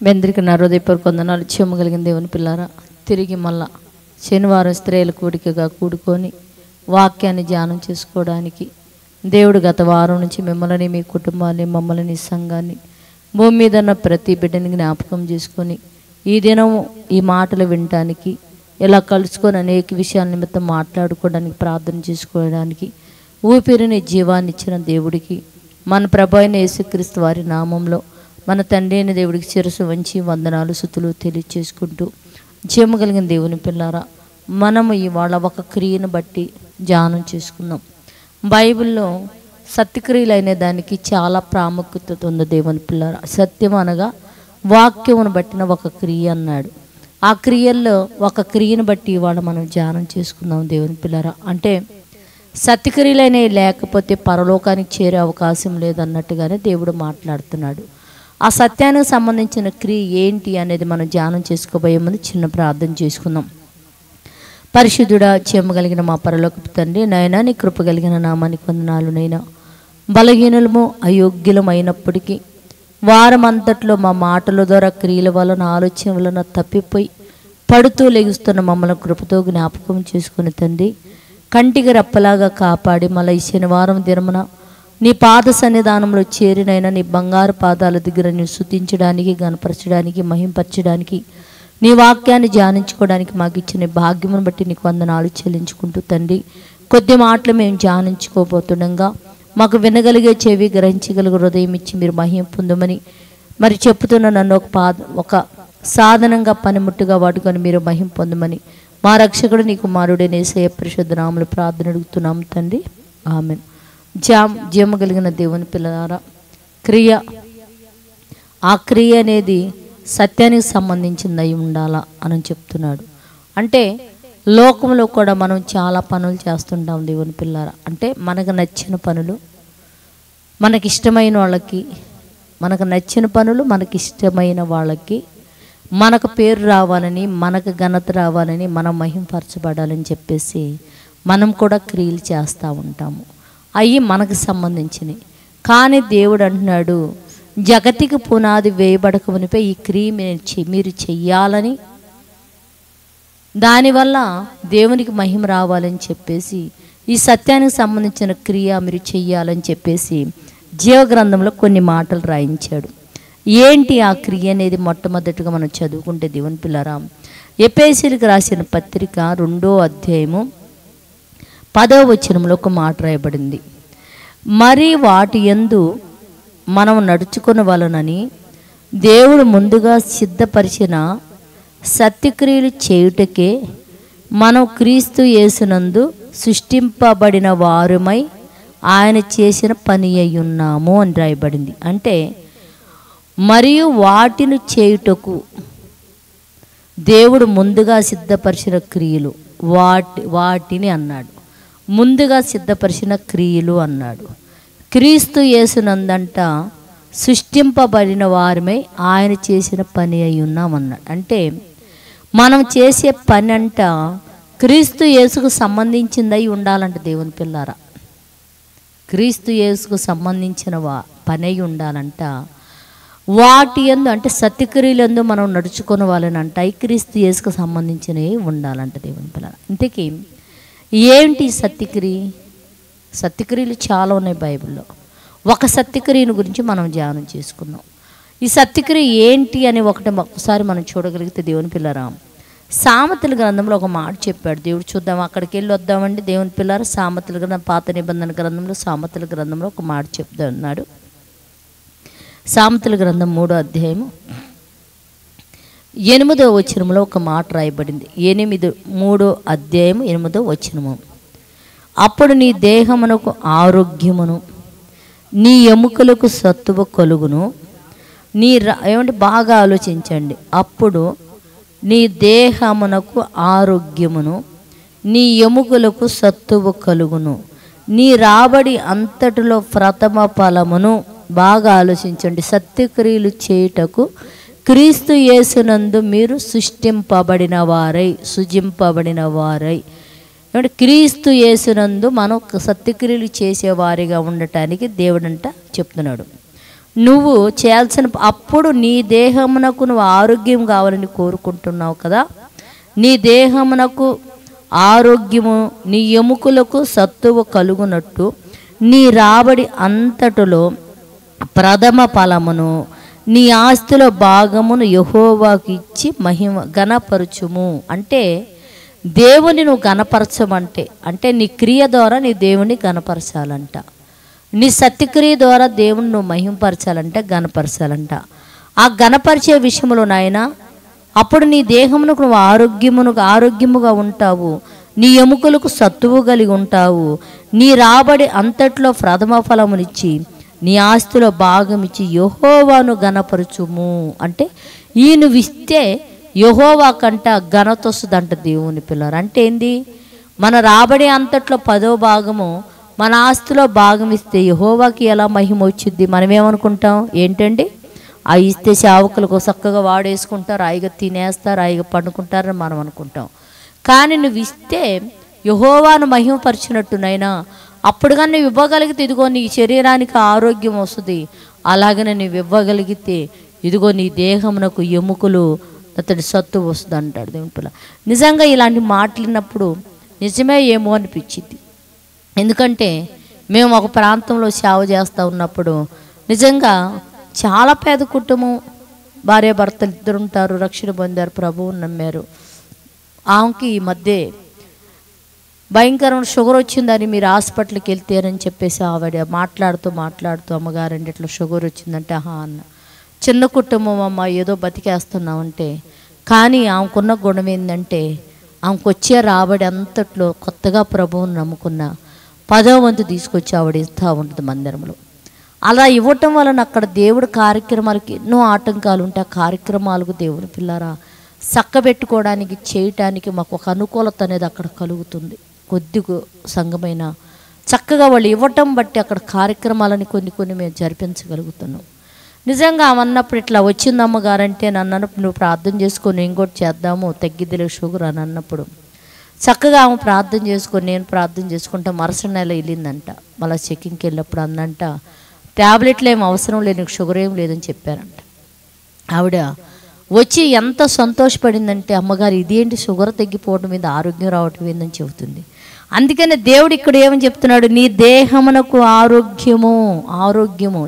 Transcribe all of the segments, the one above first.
మీ అందరికీ నా హృదయపూర్వక వందనాలు. చెమ్మగలిగిన దేవుని పిల్లారా, తిరిగి మళ్ళా శనివారం స్త్రీల కూడికగా కూడుకొని వాక్యాన్ని ధ్యానం చేసుకోవడానికి దేవుడు గత వారం నుంచి మిమ్మల్ని, మీ కుటుంబాన్ని, మమ్మల్ని, సంఘాన్ని, భూమి మీద ఉన్న ప్రతి బిడ్డని జ్ఞాపకం చేసుకొని ఈ దినం ఈ మాటలు వినటానికి, ఇలా కలుసుకొని అనేక విషయాల నిమిత్తం మాట్లాడుకోవడానికి, ప్రార్థన చేసుకోవడానికి ఊపిరిని జీవాన్ని ఇచ్చిన దేవుడికి, మన ప్రభు అయిన యేసుక్రీస్తు వారి నామంలో మన తండ్రి అయిన దేవుడికి శిరస్సు వంచి వందనాలు, స్తుతులు తెలియచేసుకుంటూ, జీవగలిగిన దేవుని పిల్లారా, మనము ఇవాళ ఒక క్రియను బట్టి ధ్యానం చేసుకుందాం. బైబిల్లో సత్యక్రియలు అనే దానికి చాలా ప్రాముఖ్యత ఉంది. దేవుని పిల్లారా, సత్యం అనగా వాక్యమును బట్టిన ఒక క్రియ అన్నాడు. ఆ క్రియల్లో ఒక క్రియను బట్టి ఇవాళ మనం ధ్యానం చేసుకుందాం. దేవుని పిల్లారా, అంటే సత్యక్రియలు అనేవి లేకపోతే పరలోకానికి చేరే అవకాశం లేదన్నట్టుగానే దేవుడు మాట్లాడుతున్నాడు. ఆ సత్యానికి సంబంధించిన క్రియ ఏంటి అనేది మనం ధ్యానం చేసుకోబోయే ముందు చిన్న ప్రార్థన చేసుకుందాం. పరిశుద్ధుడా, చెమ్మగలిగిన మా పరలోకపు తండ్రి, నాయనా నీ కృప కలిగిన నామానికి వందనాలు. నైనా బలహీనులము, అయోగ్యులమైనప్పటికీ వారమంతట్లో మా మాటల ద్వారా, క్రియల వలన, ఆలోచన వలన తప్పిపోయి పడుతూ లెగుస్తున్న మమ్మల్ని కృపతో జ్ఞాపకం చేసుకుని తండ్రి, కంటికి రెప్పలాగా కాపాడి మళ్ళీ ఈ శనివారం దినమున నీ పాద సన్నిధానంలో చేరినైనా నీ బంగారు పాదాల దగ్గర నీ స్తుతించడానికి, గణపరచడానికి, మహింపరచడానికి, నీ వాక్యాన్ని ధ్యానించుకోవడానికి మాకు ఇచ్చిన భాగ్యమును బట్టి నీకు వందనాలు చెల్లించుకుంటూ తండ్రి, కొద్ది మాటలు మేము ధ్యానించుకోబోతుండగా మాకు వినగలిగే చెవి, గ్రహించగలిగే హృదయం ఇచ్చి మీరు మహిమ పొందమని మరి చెప్తున్న నన్ను ఒక సాధనంగా, పనిముట్టుగా వాడుకొని మీరు మహిమ పొందమని మా రక్షకుడు నీ కుమారుడైన యేసయ్య పరిశుద్ధ నామములో ప్రార్థన అడుగుతున్నాము తండ్రి, ఆమేన్. జీవగలిగిన దేవుని పిల్లలారా, క్రియ, ఆ క్రియ అనేది సత్యానికి సంబంధించింది అయి ఉండాలా అని చెప్తున్నాడు. అంటే లోకంలో కూడా మనం చాలా పనులు చేస్తుంటాం దేవుని పిల్లారా. అంటే మనకు నచ్చిన పనులు, మనకిష్టమైన వాళ్ళకి, మనకు నచ్చిన పనులు మనకిష్టమైన వాళ్ళకి, మనకు పేరు రావాలని, మనకు ఘనత రావాలని, మనం మహింపరచబడాలని చెప్పేసి మనం కూడా క్రియలు చేస్తూ ఉంటాము. అవి మనకు సంబంధించినవి. కానీ దేవుడు అంటున్నాడు, జగతికి పునాది వేయబడక మునిపే ఈ క్రియ మీరు చెయ్యాలని, దానివల్ల దేవునికి మహిమ రావాలని చెప్పేసి ఈ సత్యానికి సంబంధించిన క్రియ మీరు చెయ్యాలని చెప్పేసి జీవగ్రంథంలో కొన్ని మాటలు రాయించాడు. ఏంటి ఆ క్రియ అనేది మొట్టమొదటిగా మనం చదువుకుంటే దేవుని పిల్లరా, ఎఫెసీయులకు రాసిన పత్రిక 2వ అధ్యాయము 10వ వచనంలో ఒక మాట రాయబడింది. మరి వాటి యందు మనం నడుచుకున్న వలనని దేవుడు ముందుగా సిద్ధపరిచిన సత్యక్రియలు చేయుటకే మనం క్రీస్తు యేసునందు సృష్టింపబడిన వారుమై ఆయన చేసిన పని అయ్యున్నాము అని రాయబడింది. అంటే మరియు వాటిని చేయుటకు దేవుడు ముందుగా సిద్ధపరిచిన క్రియలు, వాటిని అన్నాడు, ముందుగా సిద్ధపరిచిన క్రియలు అన్నాడు. క్రీస్తు యేసునందంట సృష్టింపబడిన వారమై ఆయన చేసిన పని అయి ఉన్నామన్నాడు. అంటే మనం చేసే పని అంట క్రీస్తు యేసుకు సంబంధించిందై ఉండాలంట దేవుని పిల్లారా. క్రీస్తు యేసుకు సంబంధించిన పని అయి ఉండాలంట. వాటి యందు అంటే సత్యక్రియలందు మనం నడుచుకున్న వాళ్ళనంట క్రీస్తు యేసుకు సంబంధించినవి ఉండాలంట దేవుని పిల్లారా. ఇంతకీ ఏంటి సత్యక్రియ? సత్యక్రియలు చాలా ఉన్నాయి బైబిల్లో. ఒక సత్యక్రియను గురించి మనం ధ్యానం చేసుకున్నాం. ఈ సత్యక్రియ ఏంటి అని ఒకసారి మనం చూడగలిగితే దేవుని పిల్లరా, సామెతల గ్రంథంలో ఒక మాట చెప్పాడు దేవుడు. చూద్దాం, అక్కడికి వెళ్ళి వద్దామండి దేవుని పిల్లరా. సామెతల గ్రంథం, పాత నిబంధన గ్రంథంలో, సామెతల గ్రంథంలో ఒక మాట చెప్తా ఉన్నాడు. సామెతల గ్రంథం 3వ అధ్యాయము 8వ వచనంలో ఒక మాట రాయబడింది. 3వ అధ్యాయము 8వ వచనము. అప్పుడు నీ దేహమునకు ఆరోగ్యమును, నీ ఎముకలకు సత్తువ కలుగును. ఏమంటే బాగా ఆలోచించండి. అప్పుడు నీ దేహమునకు ఆరోగ్యమును, నీ ఎముకలకు సత్తువ కలుగును, నీ రాబడి అంతటిలో ప్రథమ ఫలమును. బాగా ఆలోచించండి. సత్యక్రియలు చేయుటకు క్రీస్తు యేసునందు మీరు సృష్టింపబడిన వారై అంటే క్రీస్తు యేసునందు మనం సత్యక్రియలు చేసేవారిగా ఉండటానికి దేవుడంట చెప్తున్నాడు. నువ్వు చేయాల్సిన అప్పుడు నీ దేహమునకు నువ్వు ఆరోగ్యం కావాలని కోరుకుంటున్నావు కదా. నీ దేహమునకు ఆరోగ్యము, నీ ఎముకలకు సత్తువు కలుగునట్టు నీ రాబడి అంతటిలో ప్రథమ ఫలమును నీ ఆస్తిలో భాగమును యెహోవాకు ఇచ్చి మహిమ గణపరచుము. అంటే దేవుని నువ్వు గణపరచమంటే అంటే నీ క్రియ ద్వారా నీ దేవుని గణపరచాలంట. నీ సత్యక్రియ ద్వారా దేవుని నువ్వు మహిమపరచాలంటే గణపరచాలంట. ఆ గణపరిచే విషయంలో నాయన అప్పుడు నీ దేహమునకు నువ్వు ఆరోగ్యముగా ఉంటావు, నీ ఎముకలకు సత్తువు కలిగి ఉంటావు, నీ రాబడి అంతట్లో ప్రథమ ఫలమునిచ్చి నీ ఆస్తిలో భాగం ఇచ్చి యెహోవాను గణపరచుము. అంటే ఈ నువ్వు ఇస్తే యెహోవా కంట ఘనత వస్తుందంట దేవుని పిల్లలు. అంటే ఏంది? మన రాబడి అంతట్లో 10వ భాగము మన ఆస్తిలో భాగం ఇస్తే యెహోవాకి ఎలా మహిమ వచ్చింది? మనమేమనుకుంటాం? ఏంటండి, ఆ ఇస్తే సేవకులకు చక్కగా వాడేసుకుంటారు, హాయిగా తినేస్తారు, హాయిగా పండుకుంటారని మనం అనుకుంటాం. కానీ నువ్వు ఇస్తే యెహోవాను మహిమపరిచినట్టునైనా అప్పుడు కానీ నువ్వు ఇవ్వగలిగితే ఇదిగో నీ శరీరానికి ఆరోగ్యం వస్తుంది. అలాగనే నువ్వు ఇవ్వగలిగితే ఇదిగో నీ దేహమునకు ఎముకలు అతడి సత్తు వస్తుంది అంటాడు దేవుని. నిజంగా ఇలాంటి మాట్లాడినప్పుడు నిజమే ఏమో అనిపించింది. ఎందుకంటే మేము ఒక ప్రాంతంలో సేవ చేస్తూ ఉన్నప్పుడు నిజంగా చాలా పేద కుటుంబం, భార్య భర్తలు ఇద్దరు ఉంటారు, రక్షణ పొందారు, ప్రభువుని నమ్మారు. ఆమెకి ఈ మధ్య భయంకరమైన షుగర్ వచ్చిందని మీరు హాస్పిటల్కి వెళ్తారని చెప్పేసి ఆవిడ మాట్లాడుతూ అమ్మగారండి ఇట్లా షుగర్ వచ్చిందంటే ఆహా అన్న. చిన్న కుటుంబం అమ్మ, ఏదో బతికేస్తున్నామంటే. కానీ ఆమెకున్న గుణం ఏంటంటే ఆమెకు వచ్చే రాబడి అంతట్లో కొత్తగా ప్రభువుని నమ్ముకున్న 10వ వంతు తీసుకొచ్చి ఆవిడ ఇస్తూ ఉంటుంది మందిరంలో. అలా ఇవ్వటం వలన అక్కడ దేవుడి కార్యక్రమాలకి ఎన్నో ఆటంకాలు ఉంటాయి. ఆ కార్యక్రమాలకు దేవుని పిల్లారా చక్కబెట్టుకోవడానికి చేయటానికి మాకు ఒక అనుకూలత అనేది అక్కడ కలుగుతుంది. కొద్దిగా సంఘమైన చక్కగా వాళ్ళు ఇవ్వటం బట్టి అక్కడ కార్యక్రమాలని కొన్ని మేము జరిపించగలుగుతున్నాం. నిజంగా అన్నప్పుడు ఇట్లా వచ్చింది అమ్మగారంటే నన్ను నువ్వు ప్రార్థన చేసుకొని నేను కూడా చేద్దాము తగ్గిద్దిలే షుగర్ అని అన్నప్పుడు చక్కగా ఆమె ప్రార్థన చేసుకొని నేను ప్రార్థన చేసుకుంటా మరుసటి నెల వెళ్ళిందంట. మళ్ళీ చెకింగ్కి వెళ్ళినప్పుడు అందంట ట్యాబ్లెట్లు ఏం అవసరం లేదు, నీకు షుగర్ ఏం లేదని చెప్పారంట. ఆవిడ వచ్చి ఎంత సంతోషపడిందంటే అమ్మగారు ఇదేంటి షుగర్ తగ్గిపోవడం మీద ఆరోగ్యం రావటం ఏందని చెబుతుంది. అందుకనే దేవుడు ఇక్కడ ఏమని చెప్తున్నాడు? నీ దేహమునకు ఆరోగ్యము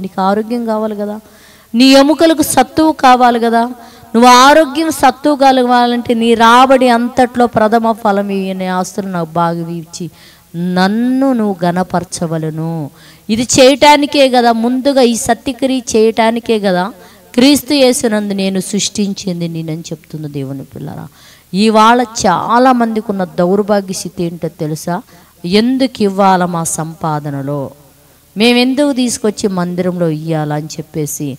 నీకు ఆరోగ్యం కావాలి కదా, నీ ఎముకలకు సత్తువు కావాలి కదా. నువ్వు ఆరోగ్యం సత్తువు కలగాలంటే నీ రాబడి అంతట్లో ప్రథమ ఫలం నీ ఆస్తులు నాకు బాగా ఇచ్చి నన్ను నువ్వు గణపరచవలను. ఇది చేయటానికే కదా, ముందుగా ఈ సత్యక్రియ చేయటానికే కదా క్రీస్తు యేసునందు నేను సృష్టించింది నేనని చెప్తుంది దేవుని పిల్లరా. ఇవాళ చాలామందికి ఉన్న దౌర్భాగ్య స్థితి ఏంటో తెలుసా? ఎందుకు ఇవ్వాల మా సంపాదనలో, మేమెందుకు తీసుకొచ్చి మందిరంలో ఇవ్వాలని చెప్పేసి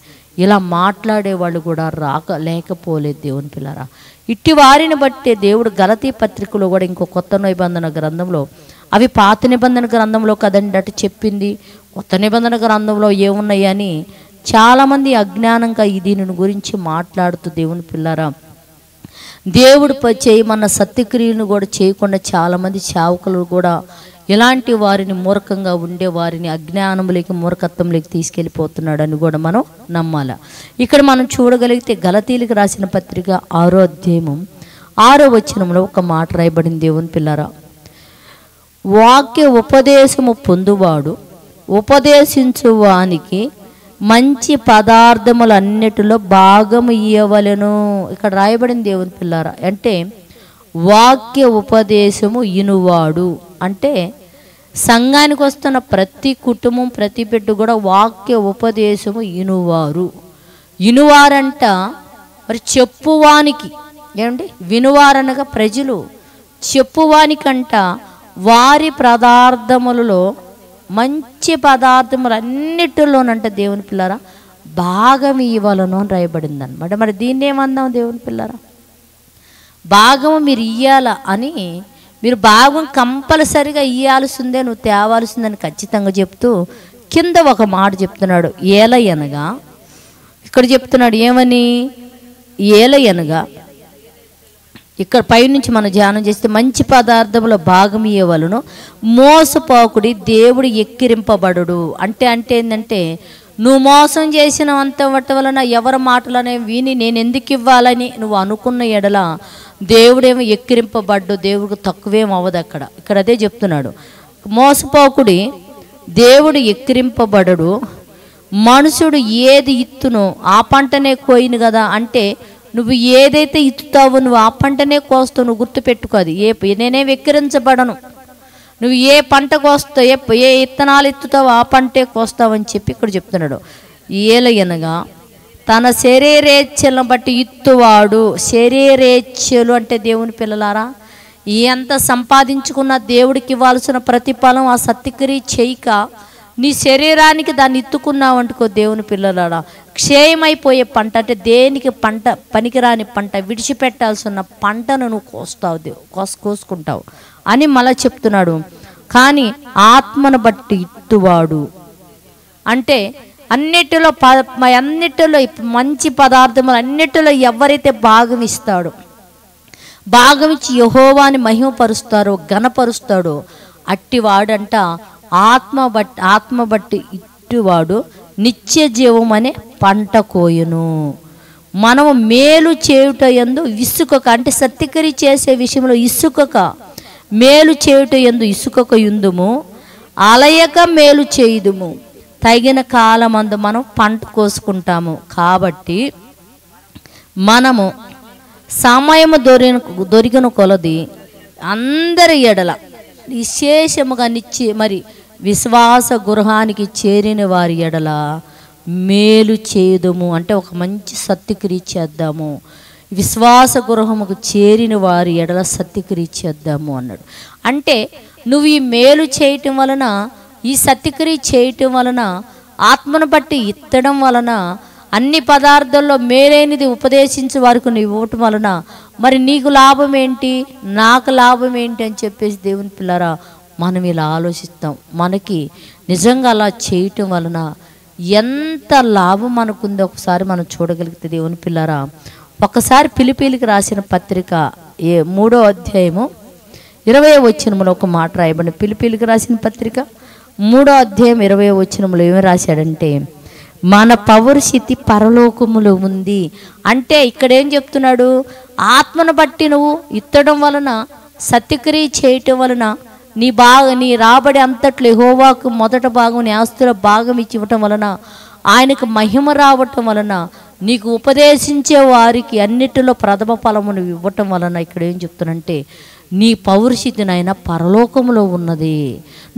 ఇలా మాట్లాడే వాళ్ళు కూడా లేకపోలేదు దేవుని పిల్లరా. ఇట్టి వారిని బట్టే దేవుడు గలతీ పత్రికలో కూడా ఇంకో కొత్త నిబంధన గ్రంథంలో, అవి పాత నిబంధన గ్రంథంలో కదండి అటు చెప్పింది, కొత్త నిబంధన గ్రంథంలో ఏమున్నాయని చాలామంది అజ్ఞానంగా దీని గురించి మాట్లాడుతూ దేవుని పిల్లరా దేవుడు చేయమన్న సత్యక్రియలను కూడా చేయకుండా చాలామంది సేవకులు కూడా ఇలాంటి వారిని మూర్ఖంగా ఉండే వారిని అజ్ఞానంలోకి మూర్ఖత్వంలోకి తీసుకెళ్ళిపోతున్నాడని కూడా మనం నమ్మాలి. ఇక్కడ మనం చూడగలిగితే గలతీలకు రాసిన పత్రిక 6వ అధ్యాయం 6వ వచనంలో ఒక మాట రాయబడింది దేవుని పిల్లరా. వాక్య ఉపదేశము పొందువాడు ఉపదేశించువానికి మంచి పదార్థములన్నిటిలో భాగము ఇయ్యవలెను. ఇక్కడ రాయబడింది దేవుని పిల్లారా. అంటే వాక్య ఉపదేశము ఇనువాడు అంటే సంఘానికి వస్తున్న ప్రతి కుటుంబం ప్రతి బిడ్డ కూడా వాక్య ఉపదేశము ఇనువారంట. మరి చెప్పువానికి ఏమండి, వినువారనగా ప్రజలు, చెప్పువానికంట వారి పదార్థములలో మంచి పదార్థములు అన్నిటిలోనంట దేవుని పిల్లరా భాగం ఇవ్వాలను అని రాయబడింది అనమాట. మరి దీన్ని ఏమందాం దేవుని పిల్లరా? భాగము మీరు ఇయ్యాల అని, మీరు భాగం కంపల్సరిగా ఇయ్యాల్సిందే, నువ్వు తేవాల్సిందని ఖచ్చితంగా చెప్తూ కింద ఒక మాట చెప్తున్నాడు. ఏలయనగా ఇక్కడ చెప్తున్నాడు ఏమని? ఏలయనగా ఇక్కడ పైనుంచి మనం ధ్యానం చేస్తే మంచి పదార్థముల భాగం ఇవ్వవలను, మోసపోకుడి, దేవుడు ఎక్కిరింపబడు. అంటే ఏంటంటే నువ్వు మోసం చేసినంత వాటి వలన ఎవరి మాటలనే విని నేను ఎందుకు ఇవ్వాలని నువ్వు అనుకున్న ఎడల దేవుడేమో ఎక్కిరింపబడ్డు, దేవుడికి తక్కువేం అవ్వదు. ఇక్కడ అదే చెప్తున్నాడు. మోసపోకుడి, దేవుడు ఎక్కిరింపబడడు. మనుషుడు ఏది ఇత్తునో ఆ పంటనే కోయిను కదా. అంటే నువ్వు ఏదైతే ఇత్తుతావో నువ్వు ఆ పంటనే కోస్తావు. నువ్వు గుర్తుపెట్టుకో, అది నేనేం ఎక్కిరించబడను. నువ్వు ఏ పంట కోస్తావు, ఏ ఇత్తనాలు ఎత్తుతావు ఆ పంటే కోస్తావని చెప్పి ఇక్కడ చెప్తున్నాడు. ఏలయనగా తన శరీరేచ్ఛలను బట్టి ఇత్తువాడు. శరీరేచ్ఛలు అంటే దేవుని పిల్లలారా, ఎంత సంపాదించుకున్న దేవుడికి ఇవ్వాల్సిన ప్రతిఫలం ఆ సత్యక్రియ చేయక నీ శరీరానికి దాన్ని ఇత్తుకున్నావు అంటుకో దేవుని పిల్లలారా, క్షయమైపోయే పంట అంటే దేనికి పంట పనికిరాని పంట, విడిచిపెట్టాల్సిన పంటను నువ్వు కోసుకుంటావు అని మళ్ళా చెప్తున్నాడు. కానీ ఆత్మను బట్టి ఇత్తువాడు అంటే అన్నిటిలో మంచి పదార్థములు అన్నిటిలో ఎవరైతే భాగం ఇస్తాడో, భాగం ఇచ్చి యెహోవాని మహిమపరుస్తారో, ఘనపరుస్తాడో అట్టివాడంట ఆత్మ బట్టి ఇట్టువాడు నిత్య జీవం అనే పంట కోయును. మనము మేలు చేయుట యందు ఇసుకక, అంటే సత్యక్రియ చేసే విషయంలో ఇసుకక, మేలు చేయుట యందు ఇసుకక యుందుము, అలయక మేలు చేయుదుము. తగిన కాలమందు మనం పంట కోసుకుంటాము. కాబట్టి మనము సమయము దొరికిన కొలది అందరి ఎడల విశేషముగా నిచ్చి మరి విశ్వాస గృహానికి చేరిన వారి ఎడల మేలు చేయుదుము. అంటే ఒక మంచి సత్యక్రియ చేద్దాము. విశ్వాస గృహముకు చేరిన వారి ఎడల సత్యక్రియ చేద్దాము అన్నాడు. అంటే నువ్వు ఈ మేలు చేయటం వలన, ఈ సత్యక్రియ చేయటం వలన, ఆత్మను బట్టి ఇత్తడం వలన, అన్ని పదార్థాల్లో మేలైనది ఉపదేశించే వారికి నువ్వు ఇవ్వటం వలన మరి నీకు లాభం ఏంటి, నాకు లాభం ఏంటి అని చెప్పేసి దేవుని పిల్లరా మనం ఇలా ఆలోచిస్తాం. మనకి నిజంగా అలా చేయటం వలన ఎంత లాభం మనకుందో ఒకసారి మనం చూడగలిగితే దేవుని పిల్లరా, ఒకసారి ఫిలిప్పీయులకు రాసిన పత్రిక 3వ అధ్యాయము 20వ వచనములో ఒక మాట రాయబడింది. ఫిలిప్పీయులకు రాసిన పత్రిక 3వ అధ్యాయం 20వ వచనములో ఏమి రాశాడంటే, మన పౌరుషితి పరలోకములో ఉంది. అంటే ఇక్కడ ఏం చెప్తున్నాడు, ఆత్మను బట్టి నువ్వు ఇత్తడం వలన, సత్యక్రియ చేయటం వలన నీ రాబడి అంతట్లో యెహోవాకు మొదట భాగం, నీ ఆస్తుల భాగం ఇచ్చి ఇవ్వటం వలన, ఆయనకు మహిమ రావటం వలన, నీకు ఉపదేశించే వారికి అన్నిటిలో ప్రథమ ఫలమును ఇవ్వటం వలన ఇక్కడ ఏం చెప్తానంటే నీ పౌరుషితి నాయన పరలోకములో ఉన్నది.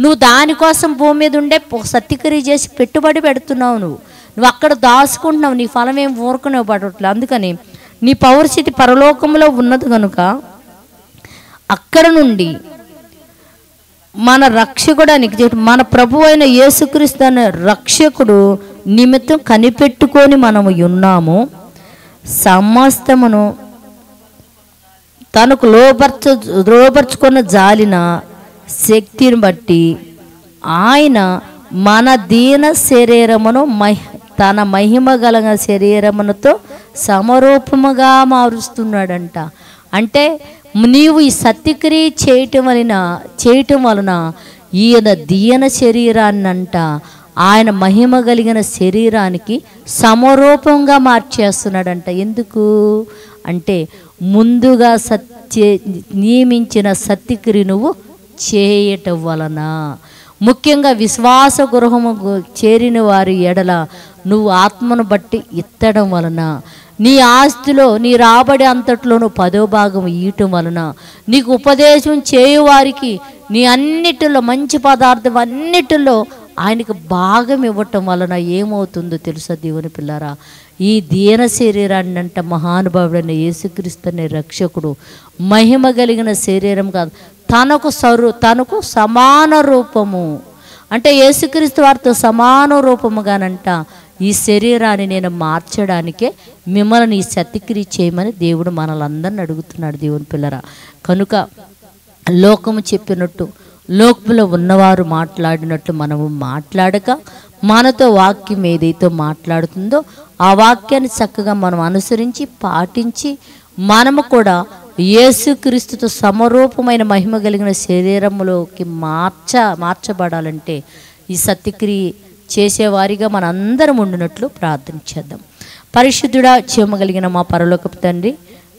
నువ్వు దానికోసం భూమి మీద ఉండే సత్యక్రియ చేసి పెట్టుబడి పెడుతున్నావు. నువ్వు అక్కడ దాచుకుంటున్నావు, నీ ఫలం ఏం ఊరుకునే పడట్లేదు. అందుకని నీ పౌరుషితి పరలోకములో ఉన్నది కనుక అక్కడ నుండి మన రక్షకుడానికి, మన ప్రభు అయిన యేసుక్రీస్తు అనే రక్షకుడు నిమిత్తం కనిపెట్టుకొని మనము ఉన్నాము. సమస్తమును తనకు లోపరుచుకున్న జాలిన శక్తిని బట్టి ఆయన మన దీన శరీరమును తన మహిమ గల శరీరమునతో సమరూపముగా మారుస్తున్నాడంట. అంటే నీవు ఈ సత్యక్రియ చేయటం వలన ఈయన దీన శరీరాన్ని అంట ఆయన మహిమ కలిగిన శరీరానికి సమరూపంగా మార్చేస్తున్నాడంట. ఎందుకు అంటే ముందుగా నియమించిన సత్యక్రియ నువ్వు చేయటం వలన, ముఖ్యంగా విశ్వాస గృహము చేరిన వారి ఎడల నువ్వు ఆత్మను బట్టి ఇత్తడం వలన, నీ ఆస్తిలో నీ రాబడి అంతట్లోనూ 10వ భాగం ఇవ్వటం వలన, నీకు ఉపదేశం చేయువారికి నీ అన్నిటిలో మంచి పదార్థం అన్నిటిలో ఆయనకు భాగం ఇవ్వటం వలన ఏమవుతుందో తెలుసా దేవుని పిల్లరా, ఈ దీన శరీరాన్ని అంట మహానుభావుడైన యేసుక్రీస్తు అనే రక్షకుడు మహిమ కలిగిన శరీరం కాదు, తనకు సమాన రూపము, అంటే యేసుక్రీస్తు వారితో సమాన రూపముగానంట ఈ శరీరాన్ని నేను మార్చడానికే మిమ్మల్ని ఈ సత్యక్రియ చేయమని దేవుడు మనలందరిని అడుగుతున్నాడు దేవుని పిల్లరా. కనుక లోకము చెప్పినట్టు, లోకంలో ఉన్నవారు మాట్లాడినట్టు మనము మాట్లాడక, మనతో వాక్యం ఏదైతే మాట్లాడుతుందో ఆ వాక్యాన్ని చక్కగా మనం అనుసరించి పాటించి మనము కూడా యేసుక్రీస్తుతో సమరూపమైన మహిమ కలిగిన శరీరములోకి మార్చబడాలంటే ఈ సత్యక్రియ చేసేవారిగా మనందరం ఉండినట్లు ప్రార్థన చేద్దాం. పరిశుద్ధుడా, జీవము కలిగిన మా పరలోకపు తండ్రి,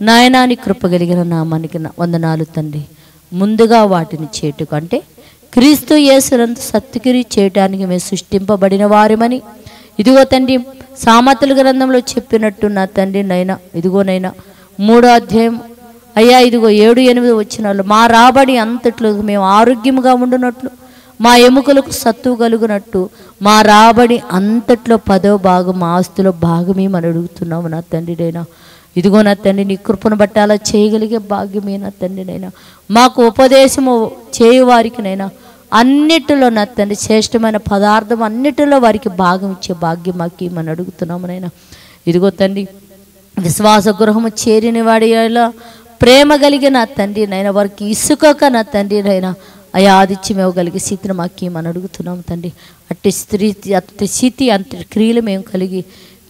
నాయనాని కృప కలిగిన నామానికి వందనాలు తండ్రి. ముందుగా వాటిని చేటు కంటే క్రీస్తు యేసునందు సత్క్రియ చేయడానికి మేము సృష్టింపబడిన వారిమని ఇదిగో తండ్రి సామెతల గ్రంథంలో చెప్పినట్టు నా తండ్రి నైనా ఇదిగోనైనా 3వ అధ్యాయం అయ్యా ఇదిగో 7-8 వచనాలు మా రాబడి అంతట్లో మేము ఆరోగ్యంగా ఉండునట్లు, మా ఎముకలకు సత్తువ కలుగునట్టు మా రాబడి అంతట్లో 10వ భాగం మా ఆస్తులో భాగమేమని అడుగుతున్నాము నా తండ్రినైనా. ఇదిగో నా తండ్రి నీ కృపను బట్టి అలా చేయగలిగే భాగ్యమే నా తండ్రినైనా. మాకు ఉపదేశము చేయువారికినైనా అన్నిటిలో నా తండ్రి శ్రేష్టమైన పదార్థం అన్నిటిలో వారికి భాగం ఇచ్చే భాగ్యం మాకు ఇమ్మని అడుగుతున్నాము నైనా. ఇదిగో తండ్రి విశ్వాస గృహము చేరిన వాడి ప్రేమ కలిగిన నా తండ్రి నైనా వారికి ఇసుకక నా తండ్రి నైనా అయా ఆదిత్యం ఇవ్వగలిగే స్థితిని మాకు ఏమని అడుగుతున్నాము తండ్రి. అట్టి స్థితి అంతటి క్రియలు మేము కలిగి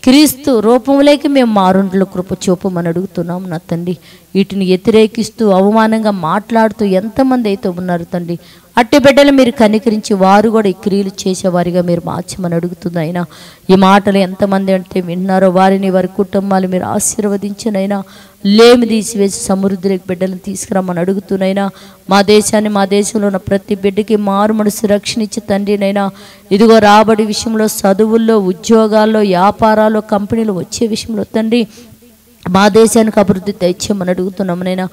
క్రీస్తు రూపంలోకి మేము మారుండ్ల కృప చూపమని అడుగుతున్నాము నా తండ్రి. వీటిని వ్యతిరేకిస్తూ అవమానంగా మాట్లాడుతూ ఎంతమంది అయితే ఉన్నారు తండ్రి, అట్టి బిడ్డలు మీరు కనికరించి వారు కూడా ఈ క్రియలు చేసేవారిగా మీరు మార్చమని అడుగుతుంది అయినా. ఈ మాటలు ఎంతమంది అంటే విన్నారో వారిని వారి కుటుంబాలు మీరు ఆశీర్వదించినైనా, లేమి తీసివేసి సమృద్ధిలోకి బిడ్డలను తీసుకురమ్మని అడుగుతున్నైనా. మా దేశాన్ని మా దేశంలో ఉన్న ప్రతి బిడ్డకి మారు మనసు రక్షణ ఇచ్చి తండ్రినైనా ఇదిగో రాబడి విషయంలో, చదువుల్లో, ఉద్యోగాల్లో, వ్యాపారాల్లో, కంపెనీలు వచ్చే విషయంలో తండ్రి మా దేశానికి అభివృద్ధి తెచ్చామని అడుగుతున్నాము నైనా.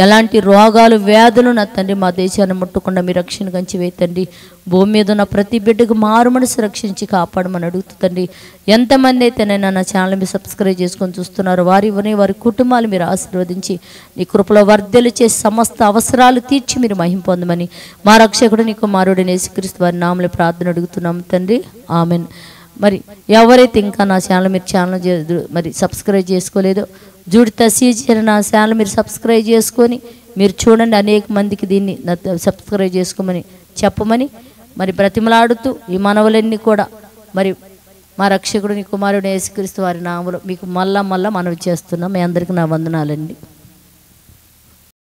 ఎలాంటి రోగాలు వ్యాధులు నా తండ్రి మా దేశాన్ని ముట్టకుండా మీ రక్షణ కంచి వేతండి. భూమి మీద ఉన్న ప్రతి బిడ్డకు మారు మనసు రక్షించి కాపాడమని అడుగుతుందండి. ఎంతమంది అయితే నైనా నా ఛానల్ మీరు సబ్స్క్రైబ్ చేసుకొని చూస్తున్నారు వారి కుటుంబాలు మీరు ఆశీర్వదించి నీ కృపలో వర్ధలు చేసి సమస్త అవసరాలు తీర్చి మీరు మహిమ పొందమని మా రక్షకుడు నీ కుమారుడైన యేసుక్రీస్తు వారి నామములో ప్రార్థన అడుగుతున్నాము తండ్రి, ఆమెన్. మరి ఎవరైతే ఇంకా నా ఛానల్ మీరు మరి సబ్స్క్రైబ్ చేసుకోలేదో జూడి తసీజర్ నా ఛానల్ మీరు సబ్స్క్రైబ్ చేసుకొని మీరు చూడండి. అనేక మందికి దీన్ని సబ్స్క్రైబ్ చేసుకోమని చెప్పమని మరి బ్రతిమలాడుతూ ఈ మనవులన్నీ కూడా మరి మా రక్షకుడు నీ కుమారుడు యేసుక్రీస్తు వారి నామములో మీకు మళ్ళా మనవి చేస్తున్నాం. మీ అందరికీ నా వందనాలండి.